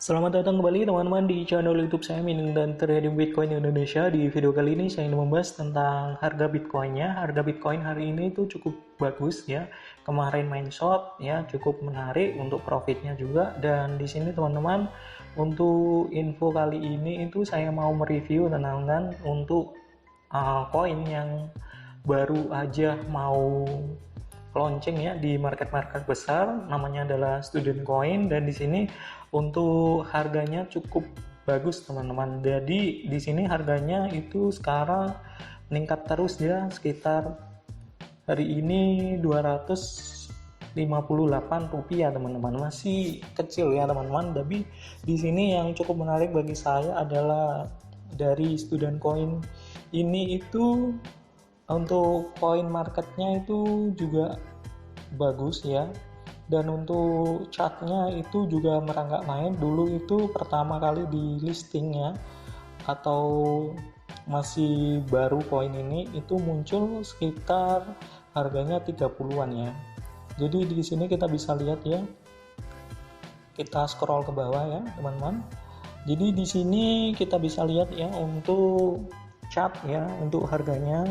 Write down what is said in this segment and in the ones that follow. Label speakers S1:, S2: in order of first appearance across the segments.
S1: Selamat datang kembali teman-teman di channel YouTube saya Mining dan Trading Bitcoin Indonesia. Di video kali ini saya ingin membahas tentang harga Bitcoinnya. Harga Bitcoin hari ini itu cukup bagus ya. Kemarin main short ya, cukup menarik untuk profitnya juga. Dan di sini teman-teman, untuk info kali ini itu saya mau mereview tentang untuk koin yang baru aja mau launching ya di market-market besar, namanya adalah Student Coin. Dan di sini untuk harganya cukup bagus teman-teman. Jadi di sini harganya itu sekarang meningkat terus ya, sekitar hari ini 258 rupiah teman-teman. Masih kecil ya teman-teman, tapi di sini yang cukup menarik bagi saya adalah dari Student Coin ini itu untuk koin marketnya itu juga bagus ya, dan untuk chartnya itu juga merangkak naik. Dulu itu pertama kali di listingnya atau masih baru koin ini itu muncul sekitar harganya 30-an ya. Jadi di sini kita bisa lihat ya, kita scroll ke bawah ya teman-teman. Jadi di sini kita bisa lihat ya untuk chart ya, untuk harganya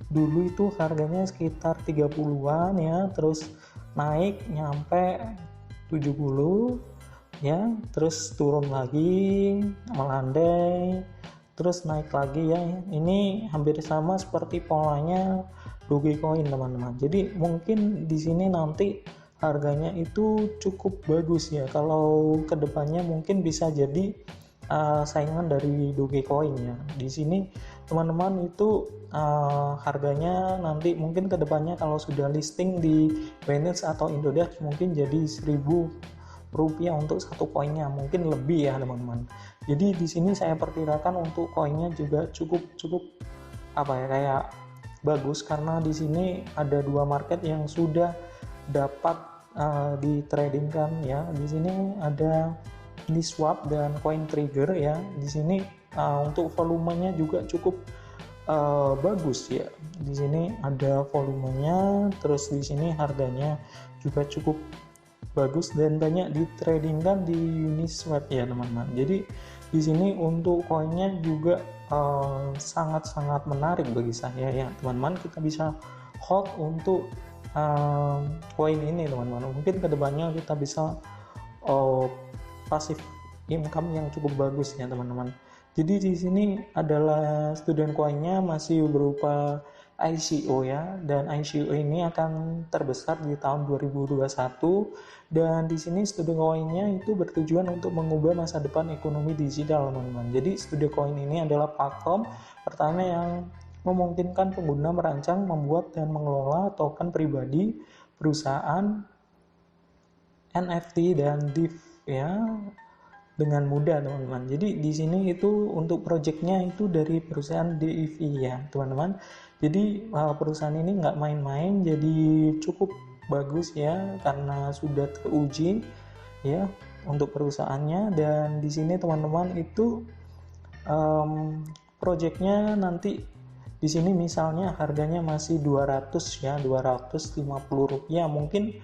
S1: dulu itu harganya sekitar 30-an ya, terus naik nyampe 70 ya, terus turun lagi melandai, terus naik lagi ya. Ini hampir sama seperti polanya Dogecoin teman-teman. Jadi mungkin di sini nanti harganya itu cukup bagus ya, kalau kedepannya mungkin bisa jadi saingan dari Dogecoin ya. Di sini teman-teman itu harganya nanti mungkin kedepannya kalau sudah listing di Binance atau Indodax mungkin jadi 1.000 rupiah untuk satu koinnya, mungkin lebih ya teman-teman. Jadi di sini saya perkirakan untuk koinnya juga cukup kayak bagus, karena di sini ada dua market yang sudah dapat ditradingkan ya. Di sini ada Uniswap dan Coin Trigger ya. Di sini untuk volumenya juga cukup bagus ya. Di sini ada volumenya, terus di sini harganya juga cukup bagus dan banyak ditradingkan di Uniswap ya teman-teman. Jadi di sini untuk koinnya juga sangat-sangat menarik bagi saya ya teman-teman. Kita bisa hold untuk koin ini teman-teman. Mungkin kedepannya kita bisa pasif income yang cukup bagus ya teman-teman. Jadi di sini adalah Student Coin-nya masih berupa ICO ya, dan ICO ini akan terbesar di tahun 2021. Dan di sini Student Coin-nya itu bertujuan untuk mengubah masa depan ekonomi digital teman-teman. Jadi Student Coin ini adalah platform pertama yang memungkinkan pengguna merancang, membuat dan mengelola token pribadi, perusahaan, NFT dan DeFi ya dengan mudah teman-teman. Jadi di sini itu untuk projectnya itu dari perusahaan DeFi ya teman-teman. Jadi perusahaan ini nggak main-main, jadi cukup bagus ya karena sudah teruji ya untuk perusahaannya. Dan di sini teman-teman itu projectnya nanti di sini misalnya harganya masih 200 ya, 250 rupiah, mungkin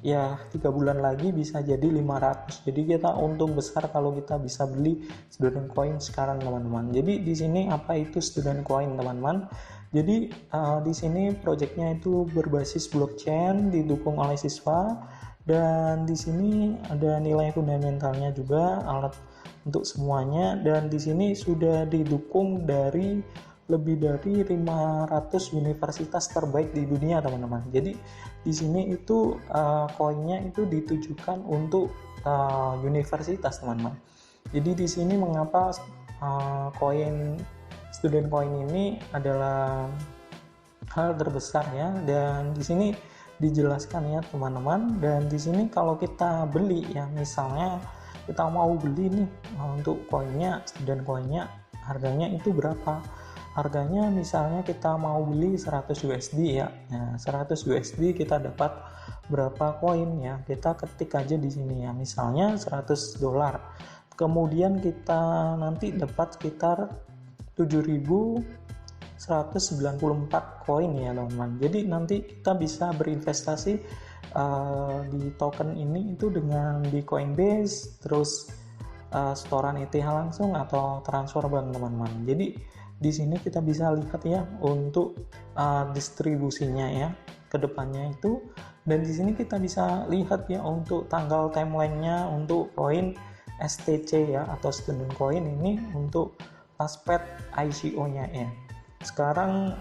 S1: ya 3 bulan lagi bisa jadi 500. Jadi kita untung besar kalau kita bisa beli Student Coin sekarang teman-teman. Jadi di sini apa itu Student Coin teman-teman? Jadi di sini projectnya itu berbasis blockchain, didukung oleh siswa, dan di sini ada nilai fundamentalnya juga, alat untuk semuanya. Dan di sini sudah didukung dari lebih dari 500 universitas terbaik di dunia teman-teman. Jadi di sini itu koinnya itu ditujukan untuk universitas teman-teman. Jadi di sini mengapa koin Student Coin ini adalah hal terbesar ya, dan di sini dijelaskan ya teman-teman. Dan di sini kalau kita beli ya, misalnya kita mau beli nih untuk koinnya, Student Coinnya, harganya itu berapa? Harganya misalnya kita mau beli 100 USD ya. Nah, 100 USD kita dapat berapa koin ya? Kita ketik aja di sini ya. Misalnya 100 dolar. Kemudian kita nanti dapat sekitar 7.194 koin ya teman-teman. Jadi nanti kita bisa berinvestasi di token ini itu dengan di Coinbase, terus setoran ETH langsung atau transfer bank teman-teman. Jadi di sini kita bisa lihat ya untuk distribusinya ya ke depannya itu, dan di sini kita bisa lihat ya untuk tanggal timelinenya untuk koin STC ya atau student coin ini untuk aspek ICO-nya ya. Sekarang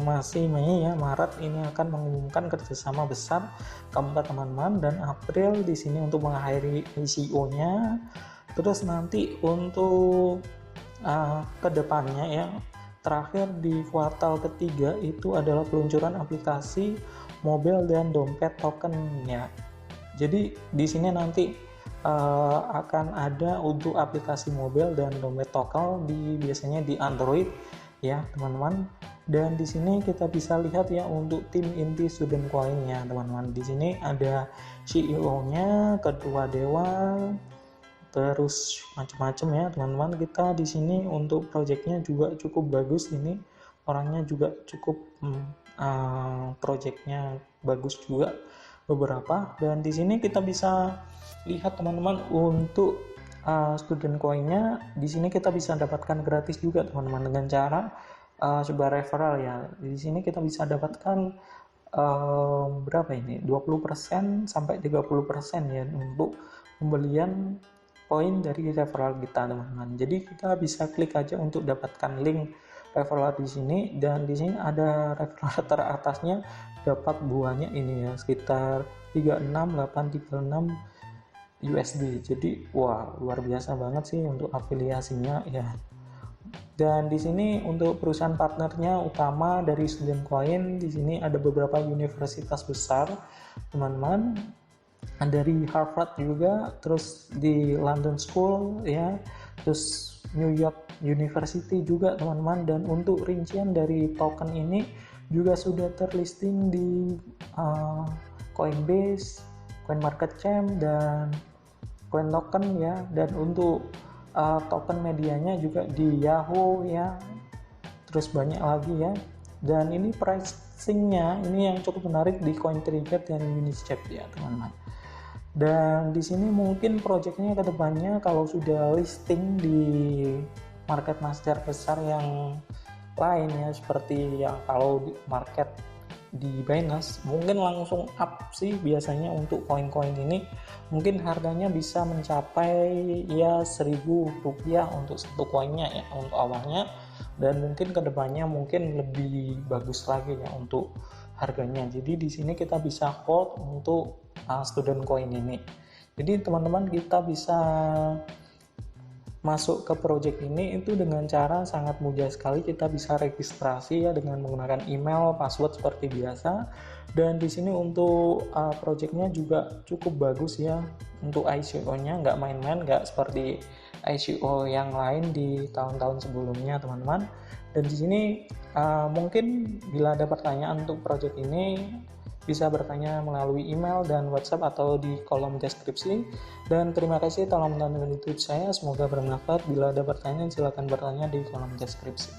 S1: masih Mei ya, Maret ini akan mengumumkan kerjasama besar keempat teman-teman, dan April di sini untuk mengakhiri ICO-nya. Terus nanti untuk kedepannya ya, terakhir di kuartal ketiga itu adalah peluncuran aplikasi mobil dan dompet token ya. Jadi di sini nanti akan ada untuk aplikasi mobil dan dompet token biasanya di Android ya teman-teman. Dan di sini kita bisa lihat ya untuk tim inti student coin ya teman-teman. Di sini ada CEO-nya, ketua dewan, terus macam-macam ya teman-teman. Kita di sini untuk projectnya juga cukup bagus, ini orangnya juga cukup projectnya bagus juga beberapa. Dan di sini kita bisa lihat teman-teman untuk student coinnya, di sini kita bisa dapatkan gratis juga teman-teman dengan cara sebuah referral ya. Di sini kita bisa dapatkan berapa ini 20% sampai 30% ya untuk pembelian poin dari referral kita teman-teman. Jadi kita bisa klik aja untuk dapatkan link referral di sini, dan di sini ada referral teratasnya dapat buahnya ini ya sekitar 36836 USD. Jadi wah luar biasa banget sih untuk afiliasinya ya. Dan di sini untuk perusahaan partnernya utama dari student coin, di sini ada beberapa universitas besar teman-teman, dari Harvard juga, terus di London School ya, terus New York University juga teman-teman. Dan untuk rincian dari token ini juga sudah terlisting di Coinbase, CoinMarketCap, dan CoinToken ya. Dan untuk token medianya juga di Yahoo ya, terus banyak lagi ya. Dan ini pricingnya ini yang cukup menarik di CoinTrigger dan Uniswap ya teman-teman. Dan di sini mungkin projectnya kedepannya kalau sudah listing di market master besar yang lain ya, seperti yang kalau di market di Binance mungkin langsung up sih biasanya. Untuk koin-koin ini mungkin harganya bisa mencapai ya Rp1.000 untuk satu koinnya ya untuk awalnya, dan mungkin kedepannya mungkin lebih bagus lagi ya untuk harganya. Jadi di sini kita bisa hold untuk student coin ini. Jadi teman-teman kita bisa masuk ke project ini itu dengan cara sangat mudah sekali. Kita bisa registrasi ya dengan menggunakan email, password seperti biasa. Dan di sini untuk projectnya juga cukup bagus ya. Untuk ICO-nya nggak main-main, nggak seperti ICO yang lain di tahun-tahun sebelumnya teman-teman. Dan di sini mungkin bila ada pertanyaan untuk project ini bisa bertanya melalui email dan WhatsApp atau di kolom deskripsi. Dan terima kasih telah menonton YouTube saya, semoga bermanfaat. Bila ada pertanyaan silakan bertanya di kolom deskripsi.